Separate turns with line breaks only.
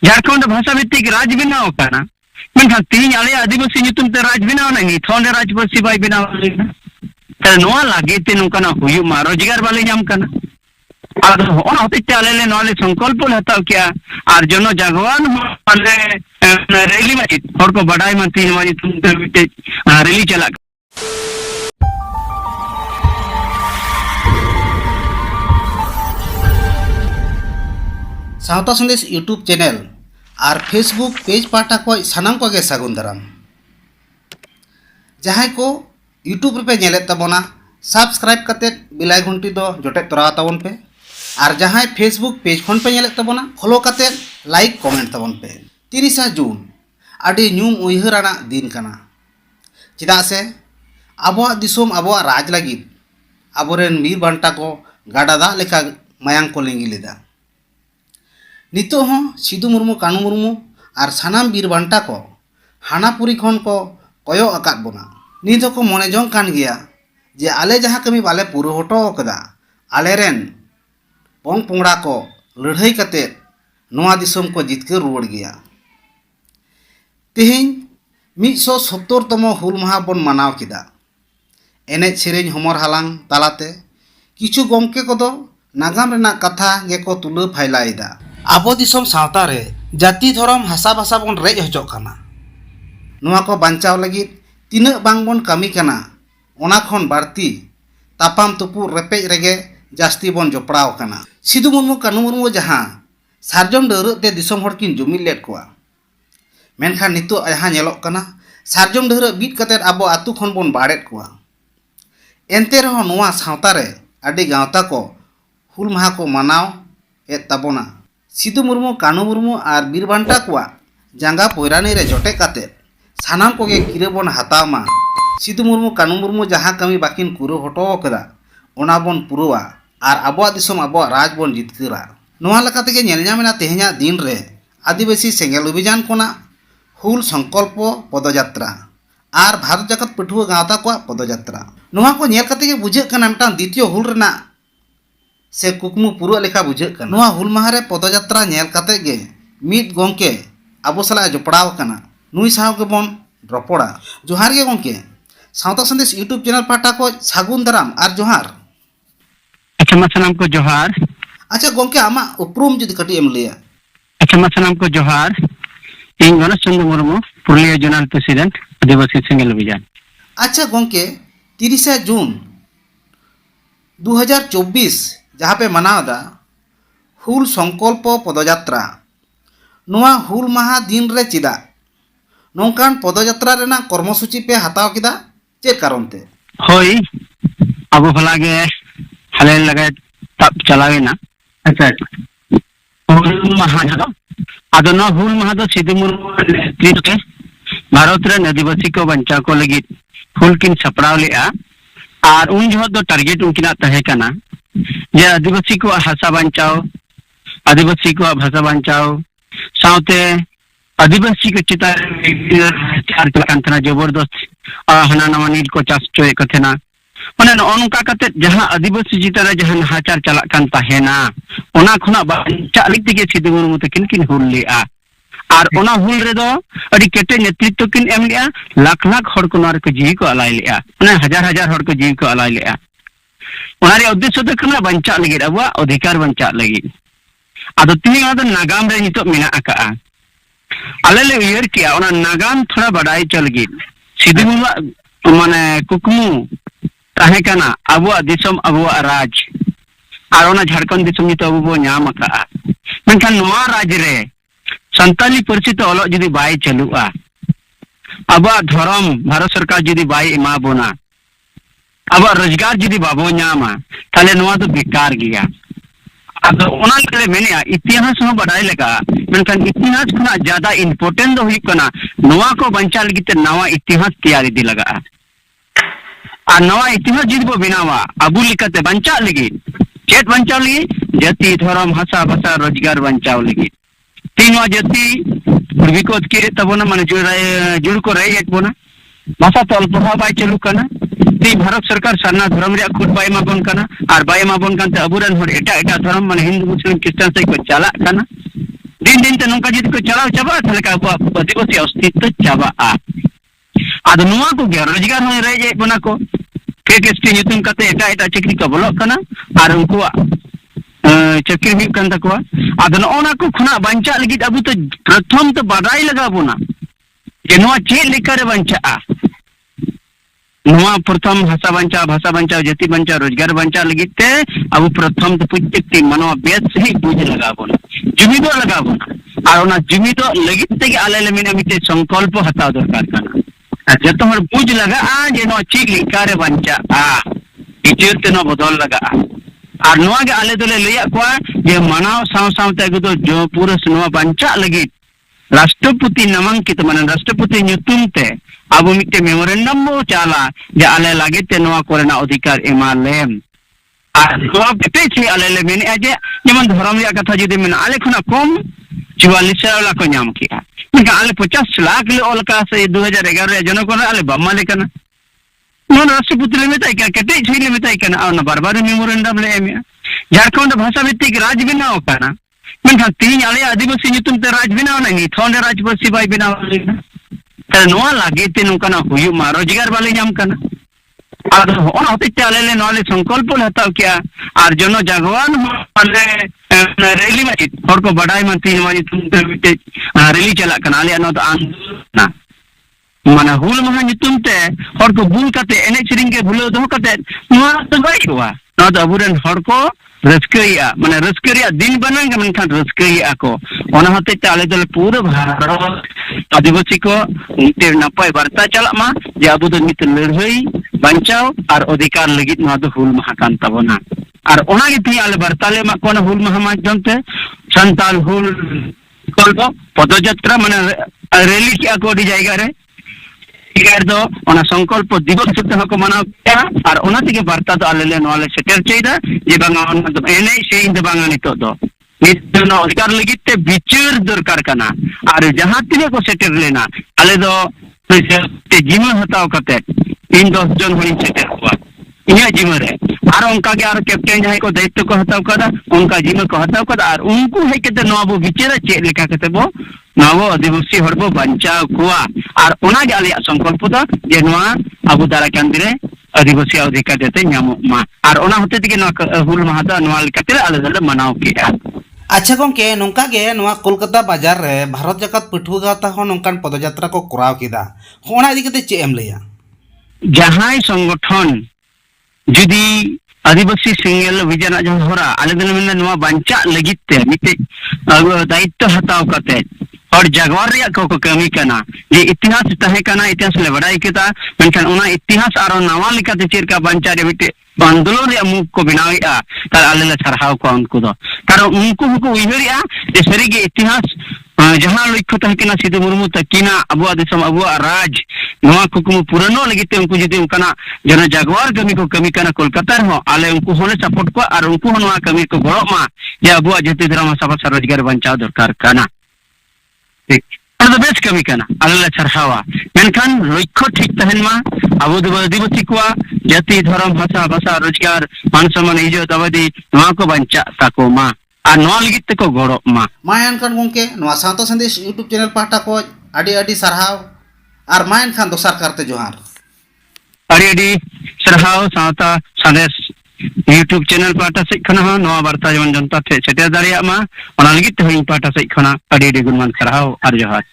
झारखंड भाषा भित्तिक राज बनाव करना मेनखान तीन आले आदिवासी ᱧᱩᱛᱩᱢ ᱛᱮ राज बनाव ना निथोंडे राजवंशी बाय बनाव लेना त नोआ लागे ते नोकाना हुयु मा रोजगार वाले नाम करना और ओना होते आले ले नोले संकल्प ले हताव किया और जनो जगवान माने रैली में और को बड़ाई में तीन वाली तुम ते रैली चला
सावता संदेश यूट्यूब चैनल और फेसबुक पेज पाटा को सानाम को सागुन दाराम जहां को यूट्यूब पे नेले तबोना सब्सक्राइब करते बिलाई घंटी दो जोटे तोरा तबन पे और जहां फेसबुक पेज खन पे नेले तबोना फॉलो करते लाइक कमेंट तबन पे 30 जून अडी न्यूम उयहराना दिन कना चिदा से आबो दिसोम आबो राज लगी आबोरेन मीर बांटा को गाडा दा लेका मायांग को लेंगी लेदा नितो हों सिदु मुर्मू कानू मुर्मू और सानाम बीर बांटा को हानापुरी खन को कयो अकाद बोना नित को मने जों कान गया जे आले जहाँ कमी बाले पूरा हटो कदा आले रेन पोंग पोंगड़ा को लड़ाई कते नोआ दिसोम को जितकर रुवड़ गया तेहिं 170 तम हुल माहा बन मनाव किदा एनेज सेरेñ हमर हालांग तालाते किछु गमके कोदो नागाम रेना कथा गेको तुला फाइलाइदा आबो दिसोम सावता रे जाति धर्म हासा भाषा बन रेज हजोग काना नोआ को बांचाव लगी तीना बांग बन कमी काना ओना खन बाड़ती तापाम तुपु रेपेज रेगे जास्ती बन जोपड़ाव काना सिदु मुर्मू कानू मुर्मू जहां सारजम डरते दिसोम हर किन जुमिल लेट कोआ मेनखान नितो जहां नेलोग काना सारजम डर बीट कते आबो आतु खन बन बाड़ेत कोआ एनते रहो नोआ सावता रे आडी गावता को हुल माहा को मनाव ए ताबोना सिदु मुर्मू कानू मुर्मू और बीर बांटा को जांगा पोयरानी रे जोटे काते सानाम कोगे किरे बन हतावमा सिदु मुर्मू कानू मुर्मू जहां कमी बाकिन कुरो हटो कदा ओना बन पुरुआ और आबो दिसोम आबो राज बन जितकरा नोआ लकाते के नेलनामेना तेहेना दिन रे आदिवासी सेंगेल अभियान कोना हुल संकल्प पदयात्रा और भारत जगत पठुआ गावता को पदयात्रा नोआ को नेल काते के बुझे कना मिटान द्वितीय हुल रेना से कुकमु पूरा लेखा बुझे कना नोआ हुल माहारे पदयात्रा नेल काते गे मिट गोंके आबो सला जोपड़ाव कना नुई साव के बन रपड़ा जोहार गे गोंके सावता संदेश यूट्यूब चैनल पाटा को सागुन दाराम और जोहार
अच्छा मसलाम को जोहार
अच्छा गोंके आमा उपरूम जुदी कटी एम लिया
अच्छा मसलाम को जोहार इन गणेश चंद्र मुर्मू पुरुलिया जोनल प्रेसिडेंट आदिवासी सेंगेल अभियान
अच्छा गोंके 30 जून 2024 जहाँ पे मनावदा हुल संकल्प पदयात्रा नोआ हुल माहा दिन रे चिदा नोंकान पदयात्रा रेना कर्मसूची पे हताव किदा चे कारण ते
होई अब भलागे हले लगे तब चलावेना अच्छा हुल माहा जदो आदो न हुल माहा दो सिदु मुर्मू नेतृत्व भारत रे आदिवासी को बंचा को लगी हुल किन सपड़ाव लेआ और उन जो दो टारगेट उनकिना तहे कना जे आदिवासी को हासा बंचाओ आदिवासी को भाषा बंचाओ साउते आदिवासी के चिता चार चलकान जबरदस्त हना नवा नील को चास चोए कथेना माने नोनका कते जहां आदिवासी चिता जहां हाचार चलाक कान ताहेना ओना खुना बंचा लिख के सिदु मुर्मू तकिन किन हुल लेआ और ओना हुल रे दो अडी केटे नेतृत्व किन एम लेआ लाख लाख हर को नार को जीवी को अलाय लेआ माने हजार हजार हर को जीवी को अलाय लेआ उनारे उद्देश्य दो कना बंचा लगी अब अधिकार बंचा लगी आदो तिनी आदो नागाम रे नितो मेना आका आले ले उयर किया ओना नागाम थोड़ा बड़ाई चल गी सिदु मुर्मू माने कुकमु ताहे कना अबो दिसम अबो राज और ओना झारखंड दिसम नितो अबो न्याम आका मेनखान नोआ राज रे संताली परिचित ओलो जुदी बाय चलुआ अब धर्म भारत सरकार जुदी बाय इमा बोना अब रोजगार जुदी बाबो नामा ताले नोआ तो बेकार गया अब ओना ले मेने इतिहास हो बड़ाई लगा मेनखान इतिहास खुना ज्यादा इंपोर्टेंट हुई कना नोआ को बंचा लगी ते नवा इतिहास तैयारी दी लगा और नवा इतिहास जुदी बो बिनावा अबु लिखते बंचा लगी चेत बंचाव लगी जाति धर्म भाषा भाषा रोजगार बंचाव लगी तीन जाति पूर्वी को तबना माने जुड़ को रही बोना भाषा तो अल पढ़ा बाय चलू कना ती भारत सरकार सारना धर्म रे खुद बाय माबन कना और बाय माबन कानते अबुरन हर एटा एटा धर्म माने हिंदू मुस्लिम क्रिश्चियन से को चला कना दिन दिन ते नौका जुदी को चलाव चाबा ताहले का अबुआ आदिवासी अस्तित्व चाबाआ आदो नुआ को गे रोजगार होय रेजे बना को केकेएसटी nyutum kate eta chakri ko bolok kana ar unkuwa चक्री हुई कन तकवा आदन ओना को खुना बंचा लगी अबु तो प्रथम तो बड़ाई लगा बोना जे नोआ चेक लेकर बंचा नोआ प्रथम भाषा बंचा जाति बंचा रोजगार बंचा लगी ते अबु प्रथम तो पुजती मनवा बेस ही बुझ लगा बोना जुमिदो लगा बोना और ओना जुमिदो लगी ते आले ले मिने मिते संकल्प हताव दरकार kana जतो हर बुझ लगा जे नोआ चेक लेकर बंचा इचर ते नो बदल लगा और नोआ के आले दोले लिया को जे मनाव साव सावते गुदो जो पूरा नोआ बंचा लगी राष्ट्रपति नामांकित माने राष्ट्रपति nyutum te abu mitte memorandum bo chala je ale lagi te noa korena अधिकार emalem ar noa bete chi ale le meni aje jeman dhorom ya katha jodi men ale khona kom 44 lakh को नाम किया मगर ale 50 lakh ले ol ka se 2011 जनो को ale Bamma ले kana non राष्ट्रपति ले मेता क्या कटे छी ले मेता kana और बार-बार मेमोरेंडम ले एम झारखंड भाषा भित्तिक राज बनाव kana मेनखान तीन आले आदिवासी nyutum te राज बनाव नहीं थोंडे राजपसी बाई बनाव लेना तर नोआ लागे ते नोकाना हुयु मा रोजगार वाले नाम kana और ओना होते चले ले नोले संकल्प हताव क्या और जनो जगवान वाले रैली में और को बड़ाई में तीन वाली तुम ते रैली चला kana आले नो तो आंदोलन माने हुल महा nyutum te हर को बुल कते एने चिरिंग के भुलो दो कते नोआ तो बाई हुआ नो तो अबुरन हर को रस्करिया माने रस्करिया दिन बनाएंगे मेनखान रस्करिया को ओना होते चाले दल पूरा भारत आदिवासी को नीते नपाय वार्ता चला मा जे अबु दो नीते लड़ाई बंचाव और अधिकार लगित मा दो हुल महा कान तबना और ओना के ती आले वार्ता ले मा कोन हुल महा माध्यम ते संताल हुल कल्प पदयात्रा माने रैली की अकोडी जायगा रे इगर दो ओना संकल्प दिवस ते हको मनाव क्या और ओना तिगे वार्ता तो आले ले नोले सेटर चेदा जे बांगा ओना तो एने से इन बांगा नितो दो नितो अधिकार लगित ते विचार दरकार कना और जहां तिगे को सेटर लेना आले दो ते जिम्मा हताव कते 3-10 जन होई सेटर हुआ इया जिम्मा रे और उनका के और कैप्टन जहां को दायित्व को हताव कदा उनका जिम्मा को हताव कदा और उनको है कते नोबो विचार चे लेका कते बो नवो आदिवासी हड़बो बंचाव कुआ और ओना के आलिया संकल्प दो जे नोआ अबु दारा केंद्रे आदिवासी अधिकार देते न्यामो मा और ओना होते तिगे नोआ हुल महा दा नोआ लेकाते आले दले मनाव किया
अच्छा गंके नोंका गे नोआ कोलकाता बाजार रे भारत जगत पठुआ गाता हो नोंकान पदयात्रा को कराव किदा होना इदी कते चे एम लैया
जहां संगठन जुदी आदिवासी सिंगल विजन जहां होरा आले दले मेन नोआ बंचा लगित ते मिते दायित्व हताव कते और जगवार रिया को कमी करना ये इतिहास तहे करना इतिहास ले बड़ाई केता मेनखान ओना इतिहास आरो नवा लिकाते चिरका बंचा रे बिटे आंदोलन रे मुख को बनाविया तार आले ले सरहाव को उनको दो कारण उनको को उइहरिया जे सरीगे इतिहास जहां लक्ष्य तहे केना सिद्धू मुर्मू तकिना अबुआ दिसम अबुआ राज नवा कुकुम पुरानो लगिते उनको जदी उनकाना जन जगवार कमी को कमी करना कोलकाता रे हो आले उनको होले सपोर्ट को और उनको नवा कमी को गड़ो मा जे अबुआ जति धर्म सभा रोजगार बंचाव दरकार करना ठीक तो बेस कमी करना आले सरहावा मेनखान लक्ष्य ठीक तहन मा अबु आदिवासी को जाति धर्म भाषा रोजगार मान सम्मान इज्जत अवधि नवा को बंचा ताको मा आ नवा लगित को गड़ो मा
एनखान गंके नवा सावता संदेश यूट्यूब चैनल पाटा को आडी आडी सरहाव और मा एनखान दोसार करते जोहार
आडी आडी सरहाव सावता संदेश यूट्यूब चैनल पाटा से खना नवा वार्ता जमन जनता थे सेटर दारिया मा ओना लगित होई पाटा से खना आडी आडी गुणमान सरहाव और जोहार।